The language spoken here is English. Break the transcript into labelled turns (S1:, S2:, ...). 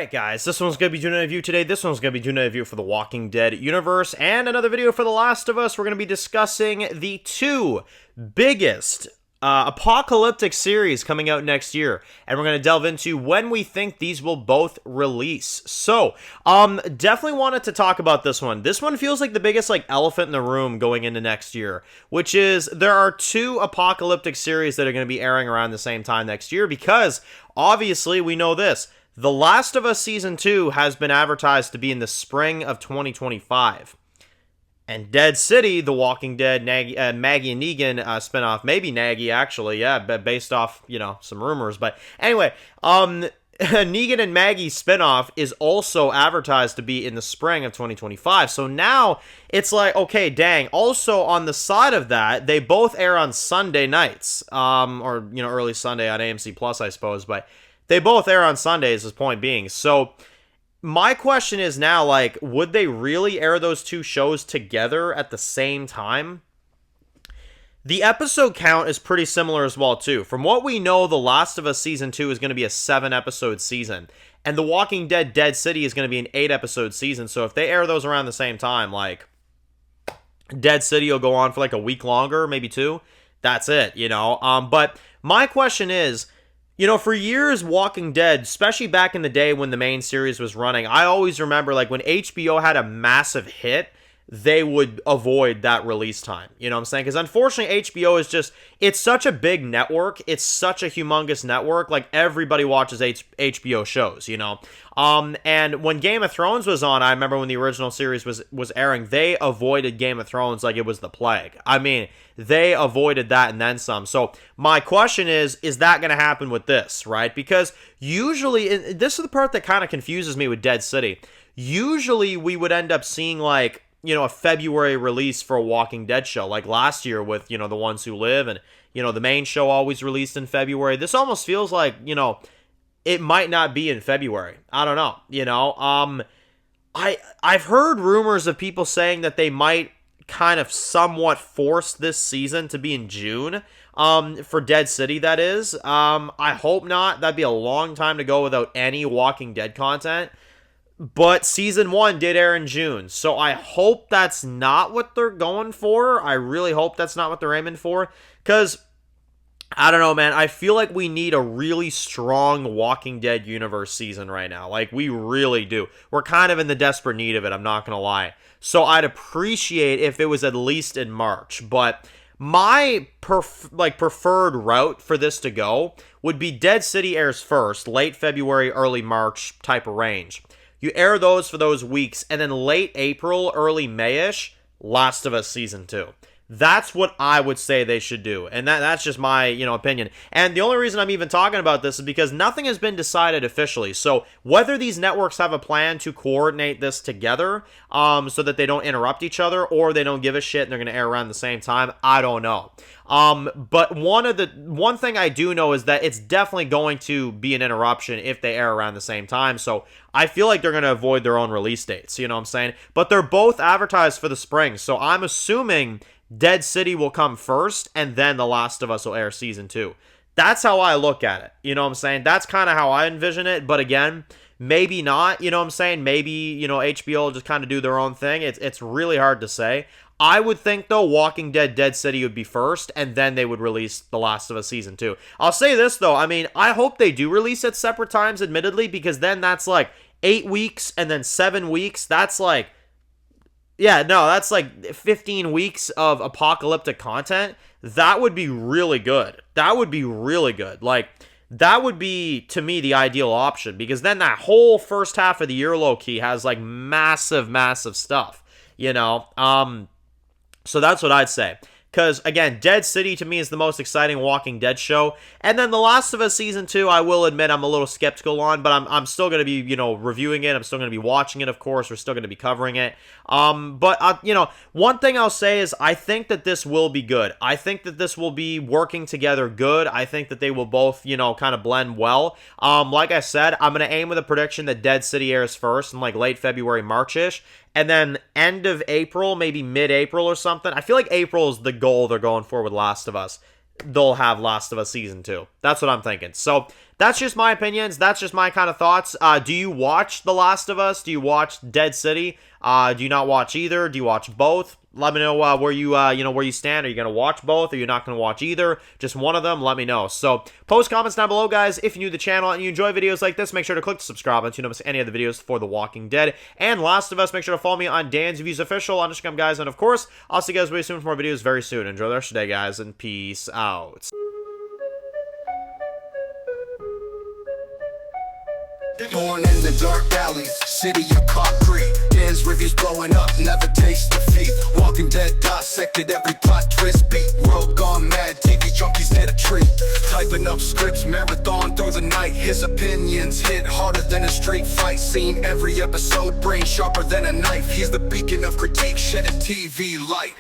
S1: Alright guys, this one's going to be doing a review today. This one's going to be doing a review for the Walking Dead universe and another video for The Last of Us. We're going to be discussing the two biggest apocalyptic series coming out next year, and we're going to delve into when we think these will both release. So, definitely wanted to talk about this one. This one feels like the biggest elephant in the room going into next year, which is there are two apocalyptic series that are going to be airing around the same time next year because obviously we know this. The Last of Us Season 2 has been advertised to be in the spring of 2025. And Dead City, the Walking Dead, Maggie and Negan spinoff, maybe Nagy actually, based off, some rumors. But anyway, Negan and Maggie spinoff is also advertised to be in the spring of 2025. So now it's like, okay, dang. Also on the side of that, they both air on Sunday nights, or early Sunday on AMC Plus, I suppose. But they both air on Sundays, as point being. So my question is now, would they really air those two shows together at the same time? The episode count is pretty similar as well, too. From what we know, The Last of Us Season 2 is going to be a 7-episode season. And The Walking Dead Dead City is going to be an 8-episode season. So if they air those around the same time, Dead City will go on for a week longer, maybe two. That's it, But my question is, for years, Walking Dead, especially back in the day when the main series was running, I always remember, when HBO had a massive hit, they would avoid that release time. You know what I'm saying? Because unfortunately, HBO is just, it's such a big network. It's such a humongous network. Everybody watches HBO shows, And when Game of Thrones was on, I remember when the original series was airing, they avoided Game of Thrones like it was the plague. I mean, they avoided that and then some. So my question is that going to happen with this, right? Because usually, this is the part that kind of confuses me with Dead City. Usually we would end up seeing a February release for a Walking Dead show, like last year with, The Ones Who Live, and, the main show always released in February. This almost feels like, it might not be in February. I don't know, I've heard rumors of people saying that they might kind of somewhat force this season to be in June, for Dead City, that is. I hope not. That'd be a long time to go without any Walking Dead content. But Season 1 did air in June, so I hope that's not what they're going for. I really hope that's not what they're aiming for, because, I don't know, man, I feel like we need a really strong Walking Dead universe season right now. We really do. We're kind of in the desperate need of it, I'm not going to lie. So I'd appreciate if it was at least in March, but my preferred route for this to go would be Dead City airs first, late February, early March type of range. You air those for those weeks, and then late April, early May-ish, Last of Us Season 2. That's what I would say they should do, and that's just my, opinion. And the only reason I'm even talking about this is because nothing has been decided officially. So whether these networks have a plan to coordinate this together, so that they don't interrupt each other, or they don't give a shit and they're going to air around the same time, I don't know. But one thing I do know is that it's definitely going to be an interruption if they air around the same time. So I feel like they're going to avoid their own release dates, you know what I'm saying? But they're both advertised for the spring, so I'm assuming Dead City will come first, and then The Last of Us will air Season 2. That's how I look at it, you know what I'm saying? That's kind of how I envision it, but again, maybe not, you know what I'm saying? Maybe, HBO will just kind of do their own thing. It's really hard to say. I would think, though, Walking Dead Dead City would be first, and then they would release The Last of Us Season 2. I'll say this, though. I mean, I hope they do release at separate times, admittedly, because then that's 8 weeks and then 7 weeks. That's that's 15 weeks of apocalyptic content. That would be really good. That would be really good. That would be, to me, the ideal option, because then that whole first half of the year, low-key, has, massive, massive stuff, So that's what I'd say. Because, again, Dead City, to me, is the most exciting Walking Dead show. And then The Last of Us Season 2, I will admit I'm a little skeptical on, but I'm still going to be, reviewing it. I'm still going to be watching it, of course. We're still going to be covering it. But one thing I'll say is I think that this will be good. I think that this will be working together good. I think that they will both, kind of blend well. Like I said, I'm going to aim with a prediction that Dead City airs first in, late February, March-ish. And then end of April, maybe mid-April or something. I feel like April is the goal they're going for with Last of Us. They'll have Last of Us Season 2. That's what I'm thinking. So that's just my opinions. That's just my kind of thoughts. Do you watch The Last of Us? Do you watch Dead City? Do you not watch either? Do you watch both? Let me know where you where you stand. Are you gonna watch both? Or are you not gonna watch either? Just one of them. Let me know. So post comments down below, guys. If you're new to the channel and you enjoy videos like this, make sure to click the subscribe button so you don't miss any other videos for The Walking Dead and Last of Us. Make sure to follow me on Dan's Views Official on Instagram, guys. And of course, I'll see you guys very soon for more videos very soon. Enjoy the rest of the day, guys, and peace out.
S2: Born in the dark alleys, city of concrete. Dan's reviews blowing up, never taste defeat. Walking Dead dissected every plot twist beat. World gone mad, TV junkies need a treat. Typing up scripts, marathon through the night. His opinions hit harder than a street fight scene. Every episode, brain sharper than a knife. He's the beacon of critique, shedding TV light.